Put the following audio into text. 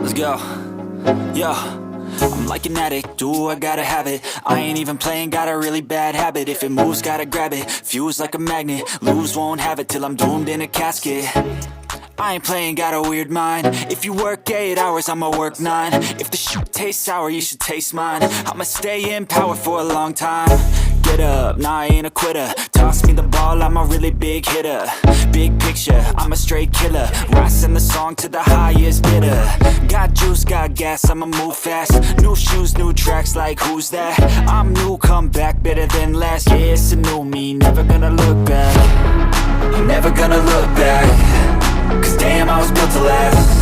Let's go. Yo, I'm like an addict, do I gotta have it. I ain't even playing, got a really bad habit. If it moves, gotta grab it, fuse like a magnet. Lose, won't have it till I'm doomed in a casket. I ain't playing, got a weird mind. If you work 8 hours, I'ma work 9. If the shit tastes sour, you should taste mine. I'ma stay in power for a long time. Get up, nah, I ain't a quitter. Toss me the ball, I'm a really big hitter. Big picture, I'm a straight killer. Rising the song to the highest bidder. Got juice, got gas, I'ma move fast. New shoes, new tracks, like who's that? I'm new, come back, better than last. Yeah, it's a new me, never gonna look back. I'm never gonna look back. Cause damn, I was built to last.